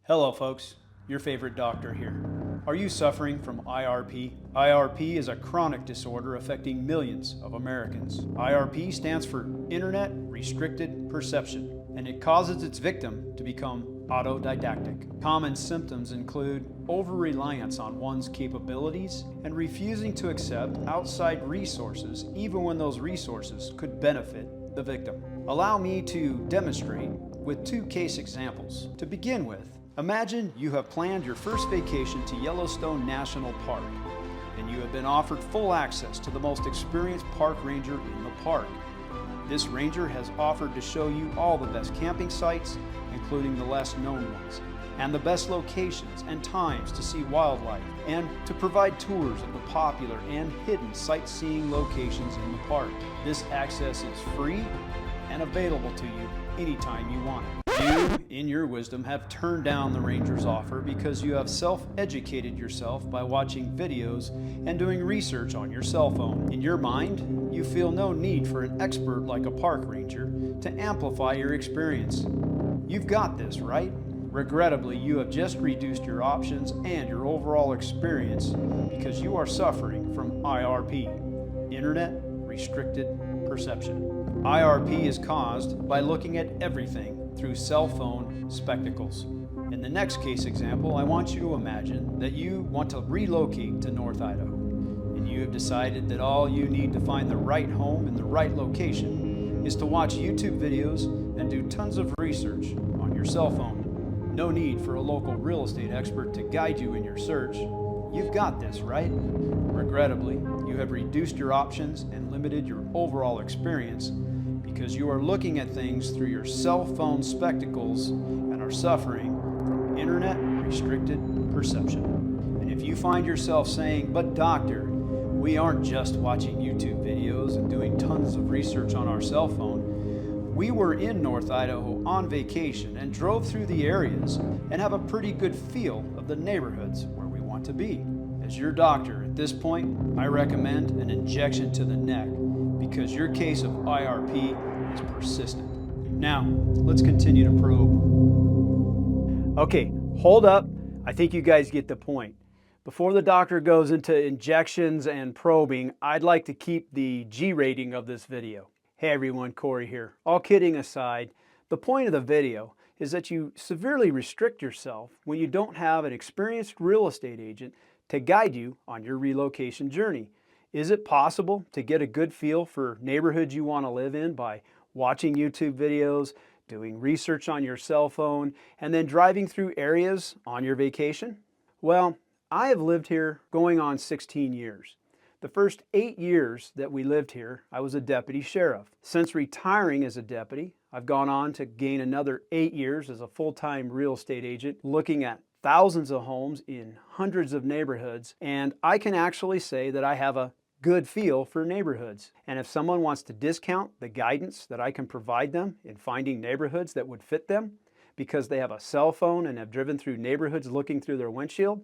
Hello folks, your favorite doctor here. Are you suffering from IRP? IRP is a chronic disorder affecting millions of Americans. IRP stands for Internet Restricted Perception, and it causes its victim to become autodidactic. Common symptoms include over-reliance on one's capabilities and refusing to accept outside resources even when those resources could benefit the victim. Allow me to demonstrate with two case examples. To begin with, imagine you have planned your first vacation to Yellowstone National Park, and you have been offered full access to the most experienced park ranger in the park. This ranger has offered to show you all the best camping sites, including the less known ones, and the best locations and times to see wildlife, and to provide tours of the popular and hidden sightseeing locations in the park. This access is free and available to you anytime you want it. You, in your wisdom, have turned down the ranger's offer because you have self-educated yourself by watching videos and doing research on your cell phone. In your mind, you feel no need for an expert like a park ranger to amplify your experience. You've got this, right? Regrettably, you have just reduced your options and your overall experience because you are suffering from IRP, Internet Restricted Perception. IRP is caused by looking at everything through cell phone spectacles. In the next case example, I want you to imagine that you want to relocate to North Idaho, and you have decided that all you need to find the right home in the right location is to watch YouTube videos and do tons of research on your cell phone. No need for a local real estate expert to guide you in your search. You've got this, right? Regrettably, you have reduced your options and limited your overall experience because you are looking at things through your cell phone spectacles and are suffering from Internet Restricted Perception. And if you find yourself saying, "But doctor, we aren't just watching YouTube videos and doing tons of research on our cell phone. We were in North Idaho on vacation and drove through the areas and have a pretty good feel of the neighborhoods where we want to be." As your doctor, at this point, I recommend an injection to the neck because your case of IRP is persistent. Now, let's continue to probe. Okay, hold up. I think you guys get the point. Before the doctor goes into injections and probing, I'd like to keep the G rating of this video. Hey everyone, Kory here. All kidding aside, the point of the video is that you severely restrict yourself when you don't have an experienced real estate agent to guide you on your relocation journey. Is it possible to get a good feel for neighborhoods you want to live in by watching YouTube videos, doing research on your cell phone, and then driving through areas on your vacation? Well, I have lived here going on 16 years. The first 8 years that we lived here, I was a deputy sheriff. Since retiring as a deputy, I've gone on to gain another 8 years as a full-time real estate agent, looking at thousands of homes in hundreds of neighborhoods, and I can actually say that I have a good feel for neighborhoods. And if someone wants to discount the guidance that I can provide them in finding neighborhoods that would fit them because they have a cell phone and have driven through neighborhoods looking through their windshield,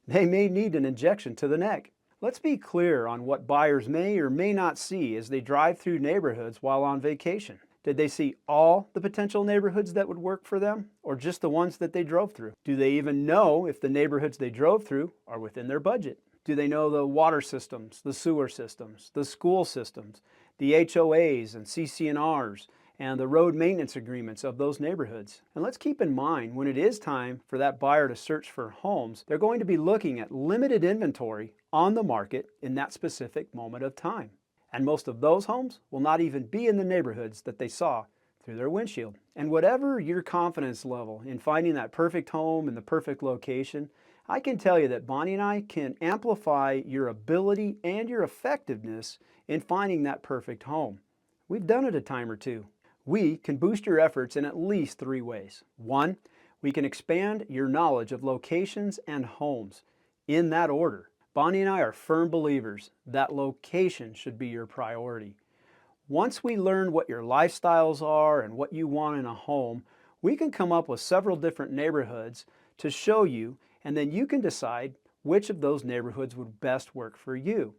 they may need an injection to the neck. Let's be clear on what buyers may or may not see as they drive through neighborhoods while on vacation. Did they see all the potential neighborhoods that would work for them, or just the ones that they drove through? Do they even know if the neighborhoods they drove through are within their budget? Do they know the water systems, the sewer systems, the school systems, the HOAs and CC&Rs, and the road maintenance agreements of those neighborhoods? And let's keep in mind, when it is time for that buyer to search for homes, they're going to be looking at limited inventory on the market in that specific moment of time. And most of those homes will not even be in the neighborhoods that they saw through their windshield. And whatever your confidence level in finding that perfect home in the perfect location, I can tell you that Bonnie and I can amplify your ability and your effectiveness in finding that perfect home. We've done it a time or two. We can boost your efforts in at least 3 ways. 1, we can expand your knowledge of locations and homes in that order. Bonnie and I are firm believers that location should be your priority. Once we learn what your lifestyles are and what you want in a home, we can come up with several different neighborhoods to show you, and then you can decide which of those neighborhoods would best work for you.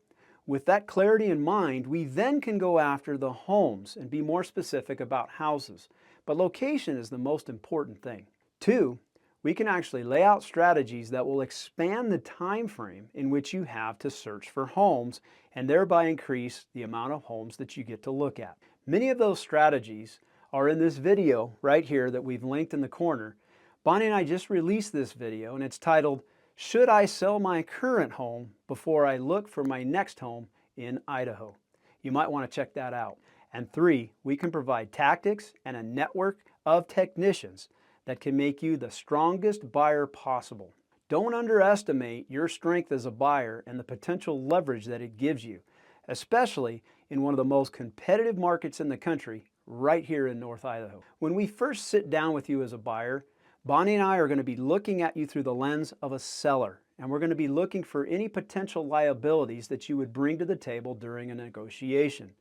With that clarity in mind, we then can go after the homes and be more specific about houses. But location is the most important thing. 2, we can actually lay out strategies that will expand the time frame in which you have to search for homes and thereby increase the amount of homes that you get to look at. Many of those strategies are in this video right here that we've linked in the corner. Bonnie and I just released this video and it's titled, "Should I Sell My Current Home Before I Look for My Next Home in Idaho?" You might want to check that out. And 3, we can provide tactics and a network of technicians that can make you the strongest buyer possible. Don't underestimate your strength as a buyer and the potential leverage that it gives you, especially in one of the most competitive markets in the country, right here in North Idaho. When we first sit down with you as a buyer, Bonnie and I are going to be looking at you through the lens of a seller, and we're going to be looking for any potential liabilities that you would bring to the table during a negotiation.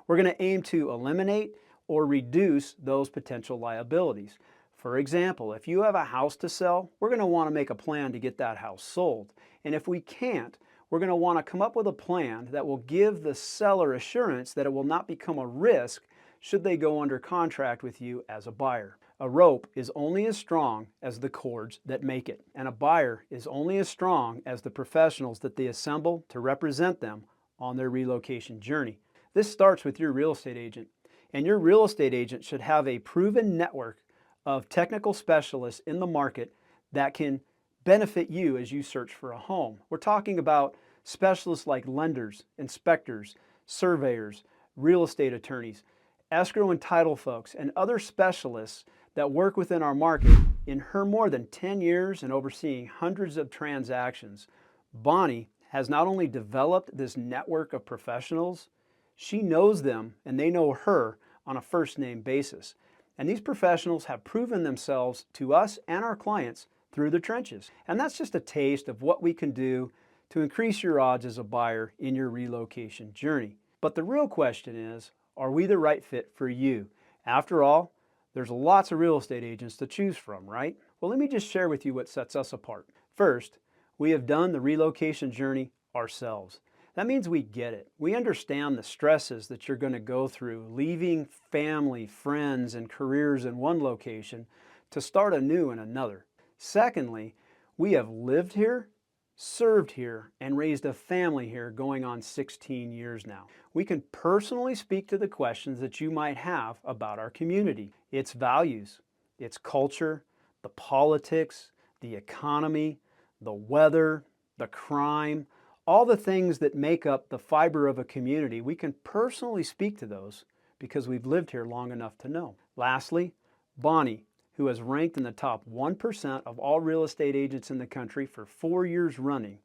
We're going to aim to eliminate or reduce those potential liabilities. For example, if you have a house to sell, we're going to want to make a plan to get that house sold. And if we can't, we're going to want to come up with a plan that will give the seller assurance that it will not become a risk should they go under contract with you as a buyer. A rope is only as strong as the cords that make it, and a buyer is only as strong as the professionals that they assemble to represent them on their relocation journey. This starts with your real estate agent, and your real estate agent should have a proven network of technical specialists in the market that can benefit you as you search for a home. We're talking about specialists like lenders, inspectors, surveyors, real estate attorneys, escrow and title folks, and other specialists that work within our market. In her more than 10 years and overseeing hundreds of transactions, Bonnie has not only developed this network of professionals, she knows them and they know her on a first-name basis. And these professionals have proven themselves to us and our clients through the trenches. And that's just a taste of what we can do to increase your odds as a buyer in your relocation journey. But the real question is, are we the right fit for you? After all, there's lots of real estate agents to choose from, right? Well, let me just share with you what sets us apart. First, we have done the relocation journey ourselves. That means we get it. We understand the stresses that you're going to go through leaving family, friends, and careers in one location to start anew in another. Secondly, we have lived here, served here, and raised a family here going on 16 years now. We can personally speak to the questions that you might have about our community, its values, its culture, the politics, the economy, the weather, the crime, all the things that make up the fiber of a community. We can personally speak to those because we've lived here long enough to know. Lastly, Bonnie, who has ranked in the top 1% of all real estate agents in the country for 4 years running,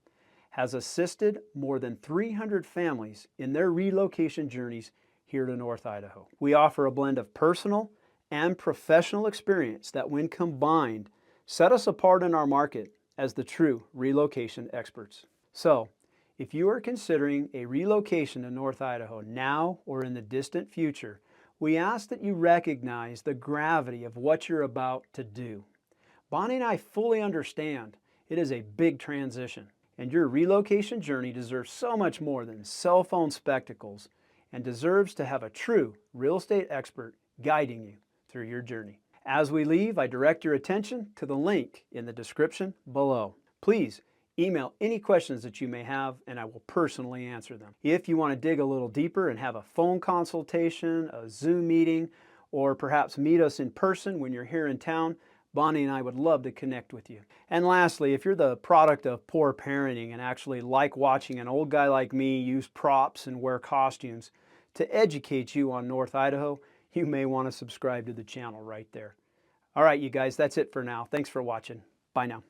has assisted more than 300 families in their relocation journeys here to North Idaho. We offer a blend of personal and professional experience that, when combined, set us apart in our market as the true relocation experts. So, if you are considering a relocation to North Idaho now or in the distant future, we ask that you recognize the gravity of what you're about to do. Bonnie and I fully understand it is a big transition, and your relocation journey deserves so much more than cell phone spectacles and deserves to have a true real estate expert guiding you through your journey. As we leave, I direct your attention to the link in the description below. Please email any questions that you may have, and I will personally answer them. If you want to dig a little deeper and have a phone consultation, a Zoom meeting, or perhaps meet us in person when you're here in town, Bonnie and I would love to connect with you. And lastly, if you're the product of poor parenting and actually like watching an old guy like me use props and wear costumes to educate you on North Idaho, you may want to subscribe to the channel right there. All right, you guys, that's it for now. Thanks for watching. Bye now.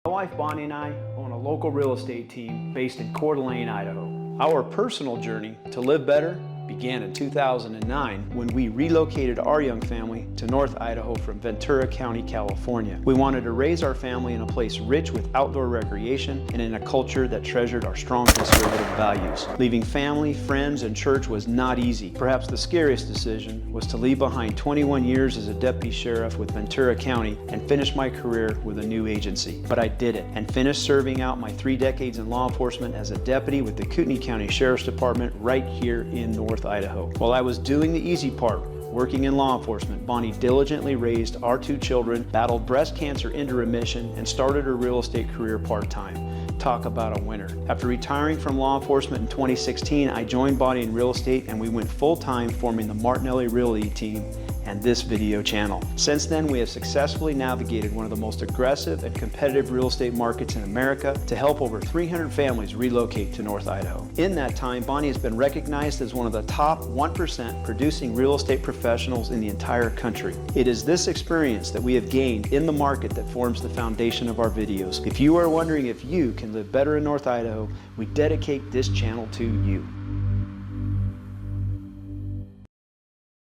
My wife Bonnie and I own a local real estate team based in Coeur d'Alene, Idaho. Our personal journey to live better began in 2009 when we relocated our young family to North Idaho from Ventura County, California. We wanted to raise our family in a place rich with outdoor recreation and in a culture that treasured our strong conservative values. Leaving family, friends, and church was not easy. Perhaps the scariest decision was to leave behind 21 years as a deputy sheriff with Ventura County and finish my career with a new agency. But I did it and finished serving out my 3 decades in law enforcement as a deputy with the Kootenai County Sheriff's Department right here in North Idaho. While I was doing the easy part, Working in law enforcement, Bonnie diligently raised our 2 children, battled breast cancer into remission, and started her real estate career part-time. Talk about a winner. After retiring from law enforcement in 2016, I joined Bonnie in real estate and we went full-time, forming the Martinelli Realty Team and this video channel. Since then, we have successfully navigated one of the most aggressive and competitive real estate markets in America to help over 300 families relocate to North Idaho. In that time, Bonnie has been recognized as one of the top 1% producing real estate professionals in the entire country. It is this experience that we have gained in the market that forms the foundation of our videos. If you are wondering if you can live better in North Idaho, we dedicate this channel to you.